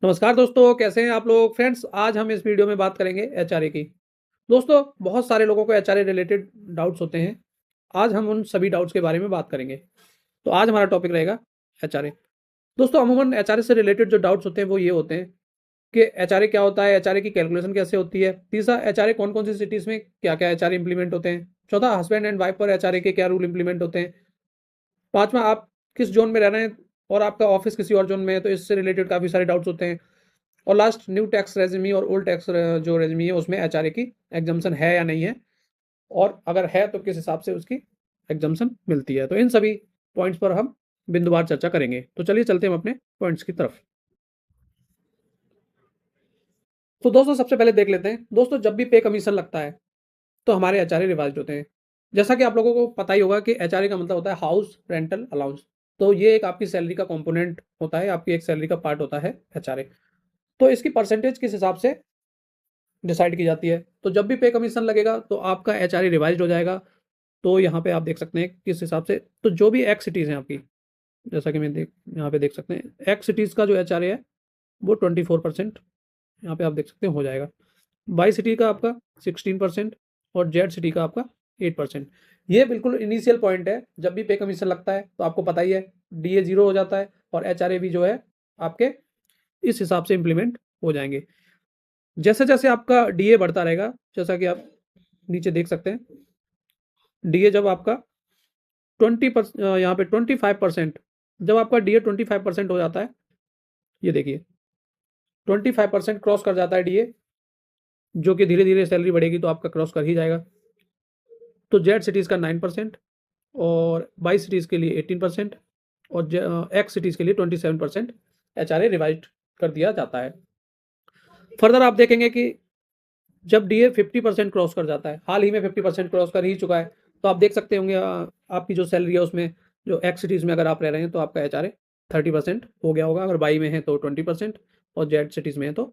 नमस्कार दोस्तों, कैसे हैं आप लोग? फ्रेंड्स, आज हम इस वीडियो में बात करेंगे एचआरए की। दोस्तों, बहुत सारे लोगों को एचआरए रिलेटेड डाउट्स होते हैं। आज हम उन सभी डाउट्स के बारे में बात करेंगे। तो आज हमारा टॉपिक रहेगा एचआरए। दोस्तों, अमूमन एचआरए से रिलेटेड जो डाउट्स होते हैं वो ये होते हैं कि एचआरए क्या होता है, एचआरए की कैलकुलेशन कैसे होती है। तीसरा, एचआरए कौन-कौन सी सिटीज़ में क्या-क्या एचआरए इंप्लीमेंट होते हैं। चौथा, हस्बैंड एंड वाइफ पर एचआरए के क्या रूल इंप्लीमेंट होते हैं। पाँचवाँ, आप किस ज़ोन में रह रहे हैं और आपका ऑफ़िस किसी और ज़ोन में है, तो इससे रिलेटेड काफ़ी सारे डाउट्स होते हैं। और लास्ट, न्यू टैक्स रेज़िमी और ओल्ड टैक्स जो रेज़िमी है उसमें एचआरए की एग्ज़म्पशन है या नहीं है, और अगर है तो किस हिसाब से उसकी एग्ज़म्पशन मिलती है। तो इन सभी पॉइंट्स पर हम बिंदुवार चर्चा करेंगे। तो चलिए चलते हैं हम अपने पॉइंट्स की तरफ। तो दोस्तों, सबसे पहले देख लेते हैं। दोस्तों, जब भी पे कमीशन लगता है तो हमारे एचआरए रिवाइज़्ड होते हैं। जैसा कि आप लोगों को पता ही होगा कि एचआरए का मतलब होता है हाउस रेंटल अलाउंस। तो ये एक आपकी सैलरी का कंपोनेंट होता है, आपकी एक सैलरी का पार्ट होता है एचआरए। तो इसकी परसेंटेज किस हिसाब से डिसाइड की जाती है। तो जब भी पे कमीशन लगेगा तो आपका एचआरए रिवाइज्ड हो जाएगा। तो यहाँ पे आप देख सकते हैं किस हिसाब से, तो जो भी एक्स सिटीज़ हैं आपकी, जैसा कि मैं यहाँ पे देख सकते हैं एक्स सिटीज़ का जो एचआरए है वो 24% यहाँ पे आप देख सकते हैं हो जाएगा। वाई सिटी का आपका 16% और जेड सिटी का आपका 8%। ये बिल्कुल इनिशियल पॉइंट है। जब भी पे कमीशन लगता है तो आपको पता ही है डीए 0 हो जाता है और एचआरए भी जो है आपके इस हिसाब से इम्प्लीमेंट हो जाएंगे। जैसे-जैसे आपका डीए बढ़ता रहेगा, जैसा कि आप नीचे देख सकते हैं, डीए जब आपका यहाँ पे 25%, जब आपका डीए 25% हो जाता है, ये देखिए 25% क्रॉस कर जाता है डीए, जो कि धीरे-धीरे सैलरी बढ़ेगी तो आपका क्रॉस कर ही जाएगा। तो जेड सिटीज़ का 9% और वाई सिटीज़ के लिए 18% और एक्स सिटीज़ के लिए 27% एचआरए रिवाइज़्ड कर दिया जाता है। फर्दर आप देखेंगे कि जब डीए 50% क्रॉस कर जाता है, हाल ही में 50% क्रॉस कर ही चुका है, तो आप देख सकते होंगे आपकी जो सैलरी है उसमें, जो एक्स सिटीज़ में अगर आप रह रहे हैं तो आपका एचआरए 30% हो गया होगा, अगर वाई में है तो 20% और जेड सिटीज़ में है तो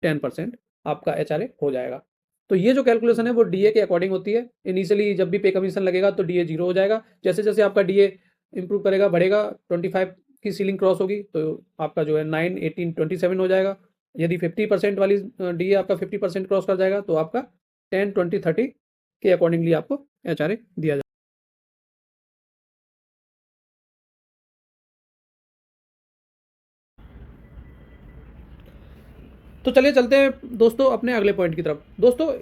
10% आपका एचआरए हो जाएगा। तो ये जो कैलकुलेशन है वो डीए के अकॉर्डिंग होती है। इनिशियली जब भी पे कमीशन लगेगा तो डीए 0 हो जाएगा। जैसे-जैसे आपका डीए इम्प्रूव करेगा, बढ़ेगा, 25 की सीलिंग क्रॉस होगी तो आपका जो है 9, 18, 27 हो जाएगा। यदि 50% वाली डीए आपका 50% क्रॉस कर जाएगा तो आपका 10, 20, 30 के अकॉर्डिंगली आपको एचआरए दिया जाएगा। तो चलिए चलते हैं दोस्तों अपने अगले पॉइंट की तरफ। दोस्तों,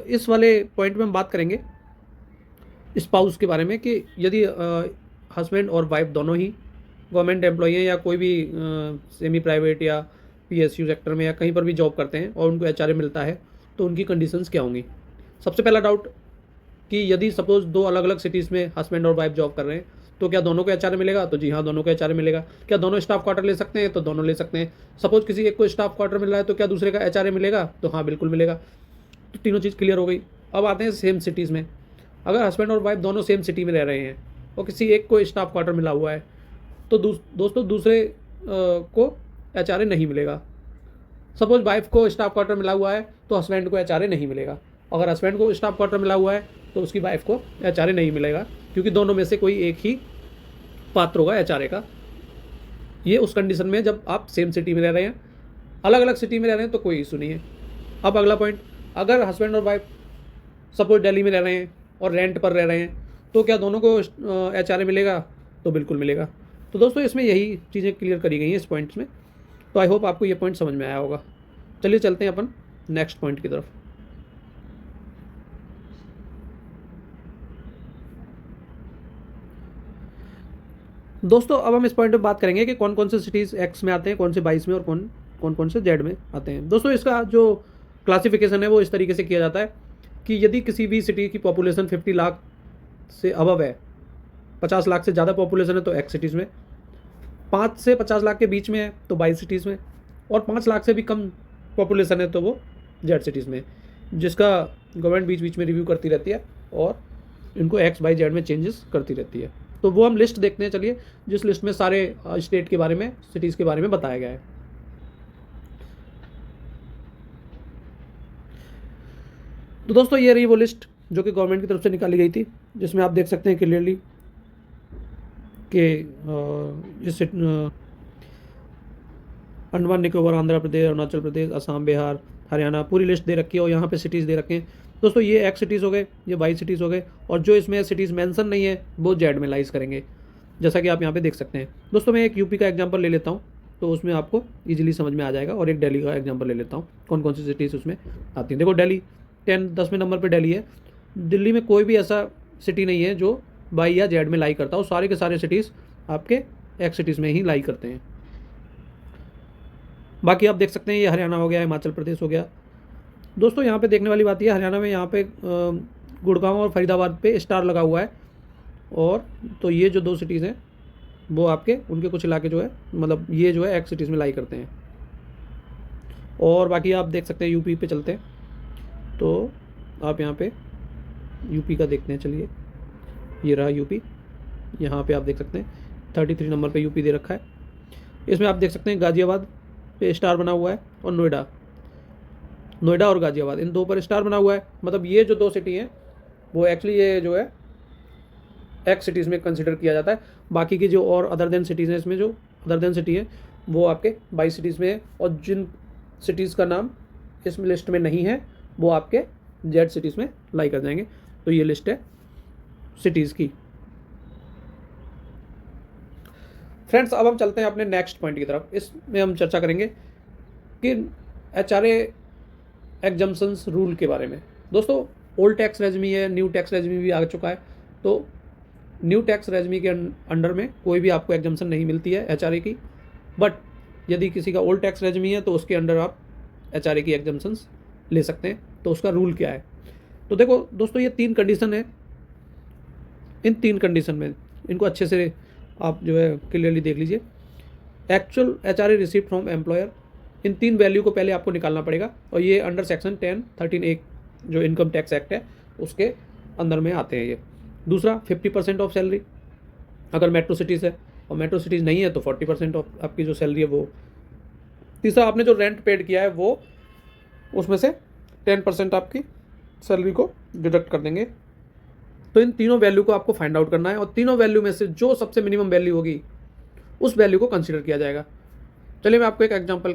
इस वाले पॉइंट में हम बात करेंगे स्पाउस के बारे में कि यदि हस्बैंड और वाइफ दोनों ही गवर्नमेंट एम्प्लॉई हैं या कोई भी सेमी प्राइवेट या पीएसयू सेक्टर में या कहीं पर भी जॉब करते हैं और उनको एचआरए मिलता है, तो उनकी कंडीशंस क्या होंगी। सबसे पहला डाउट कि यदि सपोज़ 2 अलग-अलग सिटीज़ में हस्बैंड और वाइफ जॉब कर रहे हैं, तो क्या दोनों को एचआरए मिलेगा? तो जी हाँ, दोनों को एचआरए मिलेगा। क्या दोनों स्टाफ क्वार्टर ले सकते हैं? तो दोनों ले सकते हैं। सपोज़ किसी एक को स्टाफ क्वार्टर मिल रहा है, तो क्या दूसरे का एचआरए मिलेगा? तो हाँ, बिल्कुल मिलेगा। तो तीनों चीज़ क्लियर हो गई। अब आते हैं सेम सिटीज़ में। अगर हस्बैंड और वाइफ दोनों सेम सिटी में रह रहे हैं और किसी एक को स्टाफ क्वार्टर मिला हुआ है, तो दोस्तों दूसरे को एचआरए नहीं मिलेगा। सपोज़ वाइफ को स्टाफ क्वार्टर मिला हुआ है तो हस्बैंड को एचआरए नहीं मिलेगा। अगर हस्बैंड को स्टाफ क्वार्टर मिला हुआ है तो उसकी वाइफ को एचआरए नहीं मिलेगा, क्योंकि दोनों में से कोई एक ही पात्र होगा एचआरए का। ये उस कंडीशन में जब आप सेम सिटी में रह रहे हैं। अलग अलग सिटी में रह रहे हैं तो कोई इशू नहीं है। अब अगला पॉइंट, अगर हस्बैंड और वाइफ सपोज दिल्ली में रह रहे हैं और रेंट पर रह रहे हैं, तो क्या दोनों को एचआरए मिलेगा? तो बिल्कुल मिलेगा। तो दोस्तों, इसमें यही चीज़ें क्लियर करी गई हैं इस पॉइंट्स में। तो आई होप आपको ये पॉइंट समझ में आया होगा। चलिए चलते हैं अपन नेक्स्ट पॉइंट की तरफ। दोस्तों, अब हम इस पॉइंट में बात करेंगे कि कौन कौन से सिटीज़ एक्स में आते हैं, कौन से 22 में और कौन कौन से जेड में आते हैं। दोस्तों, इसका जो क्लासिफिकेशन है वो इस तरीके से किया जाता है कि यदि किसी भी सिटी की पॉपुलेशन 50 लाख से अबव है, 50 लाख से ज़्यादा पॉपुलेशन है तो एक्स सिटीज़ में, 5 से 50 लाख के बीच में है तो 22 सिटीज़ में, और 5 लाख से भी कम पॉपुलेशन है तो वो जेड सिटीज़ में, जिसका गवर्नमेंट बीच बीच में रिव्यू करती रहती है और इनको एक्स बाई जेड में चेंजेस करती रहती है। तो वो हम लिस्ट देखते हैं, चलिए, जिस लिस्ट में सारे स्टेट के बारे में, सिटीज़ के बारे में बताया गया है। तो दोस्तों, ये रही वो लिस्ट जो कि गवर्नमेंट की तरफ से निकाली गई थी, जिसमें आप देख सकते हैं क्लियरली कि इस अंडमान निकोबार, आंध्र प्रदेश, अरुणाचल प्रदेश, असम, बिहार, हरियाणा, पूरी लिस्ट दे रखी है और यहाँ पे सिटीज़ दे रखे हैं। दोस्तों ये एक्स सिटीज़ हो गए, ये वाई सिटीज़ हो गए, और जो इसमें सिटीज़ मेंशन नहीं है वो जेड में लाइज करेंगे, जैसा कि आप यहाँ पे देख सकते हैं। दोस्तों मैं एक यूपी का एग्जांपल ले लेता हूँ, तो उसमें आपको इजीली समझ में आ जाएगा, और एक दिल्ली का एग्जांपल ले लेता हूँ, कौन कौन सी सिटीज़ उसमें आती हैं। देखो दिल्ली 10वें नंबर पर दिल्ली है। दिल्ली में कोई भी ऐसा सिटी नहीं है जो वाई या जेड में लाई करता हो, सारे के सारे सिटीज़ आपके एक्स सिटीज़ में ही लाई करते हैं। बाकी आप देख सकते हैं ये हरियाणा हो गया, हिमाचल प्रदेश हो गया। दोस्तों यहाँ पे देखने वाली बात यह, हरियाणा में यहाँ पे गुड़गांव और फरीदाबाद पे स्टार लगा हुआ है, और तो ये जो 2 सिटीज़ हैं वो आपके उनके कुछ इलाके जो है, मतलब ये जो है एक्स सिटीज़ में लाई करते हैं। और बाकी आप देख सकते हैं यूपी पे चलते हैं, तो आप यहाँ पे यूपी का देखते हैं। चलिए ये रहा यूपी, यहाँ पे आप देख सकते हैं 33 नंबर पे यूपी दे रखा है। इसमें आप देख सकते हैं गाज़ियाबाद पे स्टार बना हुआ है, और नोएडा और गाज़ियाबाद, इन 2 पर स्टार बना हुआ है। मतलब ये जो 2 सिटी हैं वो एक्चुअली ये जो है एक्स सिटीज़ में कंसिडर किया जाता है। बाकी की जो और अदर देन सिटीज़ हैं, इसमें जो अदर देन सिटी है वो आपके वाई सिटीज़ में है, और जिन सिटीज़ का नाम इस लिस्ट में नहीं है वो आपके जेड सिटीज़ में लाई कर जाएंगे। तो ये लिस्ट है सिटीज़ की। फ्रेंड्स अब हम चलते हैं अपने नेक्स्ट पॉइंट की तरफ। इसमें हम चर्चा करेंगे कि HRA एग्जम्पशंस रूल के बारे में। दोस्तों ओल्ड टैक्स रेजिमी है, न्यू टैक्स रेजिमी भी आ चुका है। तो न्यू टैक्स रेजिमी के अंडर में कोई भी आपको एग्जम्पशन नहीं मिलती है HRA की, बट यदि किसी का ओल्ड टैक्स रेजिमी है तो उसके अंडर आप HRA की एग्जम्पशंस ले सकते हैं। तो उसका रूल क्या है? तो देखो दोस्तों ये 3 कंडीशन है। इन 3 कंडीशन में इनको अच्छे से आप जो है क्लियरली देख लीजिए। Actual HRA received from employer, in 3 value को पहले आपको निकालना पड़ेगा, और ये अंडर सेक्शन 10(13)(a) जो इनकम टैक्स एक्ट है उसके अंदर में आते हैं ये। दूसरा 50% ऑफ सैलरी अगर मेट्रो सिटीज़ है, और मेट्रो सिटीज़ नहीं है तो 40% ऑफ आपकी जो सैलरी है वो। तीसरा आपने जो रेंट पेड किया है वो उसमें से 10% आपकी सैलरी को डिडक्ट कर देंगे। तो इन तीनों वैल्यू को आपको फाइंड आउट करना है, और तीनों वैल्यू में से जो सबसे मिनिमम वैल्यू होगी उस वैल्यू को कंसिडर किया जाएगा। चलिए मैं आपको एक एग्जांपल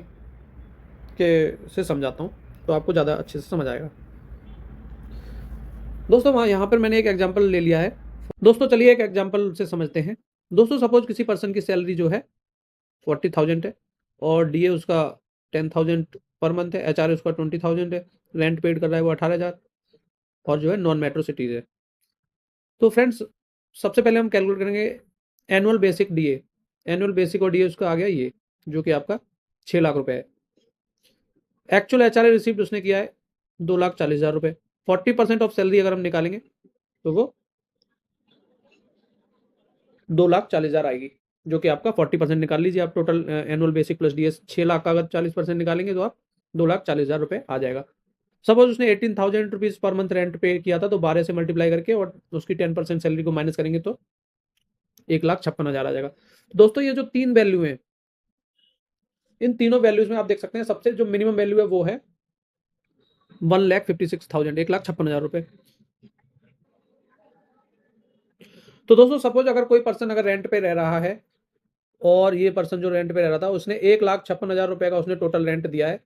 के से समझाता हूँ, तो आपको ज़्यादा अच्छे से समझ आएगा। दोस्तों वहाँ यहाँ पर मैंने एक एग्जांपल ले लिया है। दोस्तों चलिए एक एग्जांपल से समझते हैं। दोस्तों सपोज किसी पर्सन की सैलरी जो है 40,000 है, और DA उसका 10,000 पर मंथ है, HRA उसका 20,000 है, रेंट पेड कर रहा है वो 18,000, और जो है नॉन मेट्रो सिटीज़ है। तो फ्रेंड्स सबसे पहले हम कैलकुलेट करेंगे annual basic DA। Annual basic और DA उसका आ गया ये, जो कि आपका 6 लाख रुपए है। एक्चुअल HRA रिसीव्ड उसने किया है 2,40,000 रुपये। 40% ऑफ सैलरी अगर हम निकालेंगे तो वो 2,40,000 आएगी, जो कि आपका 40% निकाल लीजिए आप। Total annual basic plus DA 6 lakh का अगर 40% निकालेंगे तो आप 2,40,000 रुपये आ जाएगा। सपोज उसने 18,000 रुपीज़ पर मंथ रेंट पे किया था, तो 12 से मल्टीप्लाई करके और उसकी 10% सैलरी को माइनस करेंगे तो 1,56,000 आ जाएगा। दोस्तों ये जो 3 वैल्यू हैं, इन तीनों वैल्यूज में आप देख सकते हैं सबसे जो मिनिमम वैल्यू है वो है 1,56,000, 1,56,000 रुपये। तो दोस्तों सपोज अगर कोई पर्सन अगर रेंट पे रह रहा है, और ये पर्सन जो रेंट पे रह रहा था उसने 1,56,000 रुपये का उसने टोटल रेंट दिया है,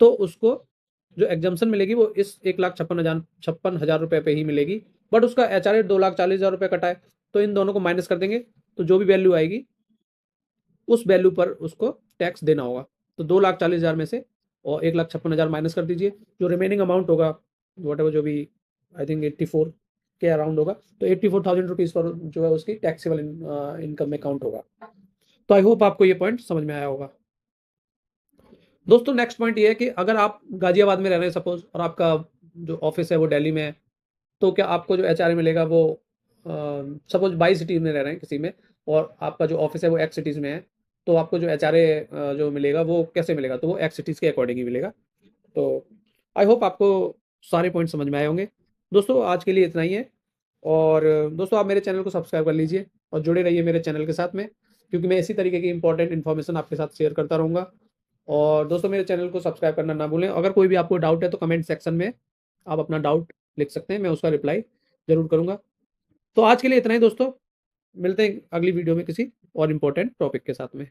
तो उसको जो एग्जम्पशन मिलेगी वो इस 1,56,000 रुपये पे ही मिलेगी। बट उसका HRA 2,40,000 रुपये कटा है, तो इन दोनों को माइनस कर देंगे, तो जो भी वैल्यू आएगी उस वैल्यू पर उसको टैक्स देना होगा। तो 2,40,000 में से और 1,56,000 माइनस कर दीजिए, जो रिमेनिंग अमाउंट होगा वट एवर जो भी आई थिंक 84 के अराउंड होगा, तो 84,000 रुपीज़ पर जो है उसकी टैक्सेबल इनकम में काउंट होगा। तो आई होप आपको ये पॉइंट समझ में आया होगा। दोस्तों नेक्स्ट पॉइंट ये है कि अगर आप गाजियाबाद में रह रहे हैं सपोज, और आपका जो ऑफिस है वो दिल्ली में है, तो क्या आपको जो HRA मिलेगा वो सपोज बाई सिटी में रह रहे हैं किसी में, और आपका जो ऑफिस है वो एक्स सिटीज़ में है, तो आपको जो HRA जो मिलेगा वो कैसे मिलेगा? तो वो एक्स सिटीज़ के अकॉर्डिंग ही मिलेगा। तो आई होप आपको सारे पॉइंट समझ में आए होंगे। दोस्तों आज के लिए इतना ही है, और दोस्तों आप मेरे चैनल को सब्सक्राइब कर लीजिए और जुड़े रहिए मेरे चैनल के साथ में, क्योंकि मैं इसी तरीके की इंपॉर्टेंट इन्फॉर्मेशन आपके साथ शेयर करता रहूँगा। और दोस्तों मेरे चैनल को सब्सक्राइब करना ना भूलें। अगर कोई भी आपको डाउट है तो कमेंट सेक्शन में आप अपना डाउट लिख सकते हैं, मैं उसका रिप्लाई ज़रूर करूँगा। तो आज के लिए इतना ही दोस्तों, मिलते हैं अगली वीडियो में किसी और इम्पोर्टेंट टॉपिक के साथ में।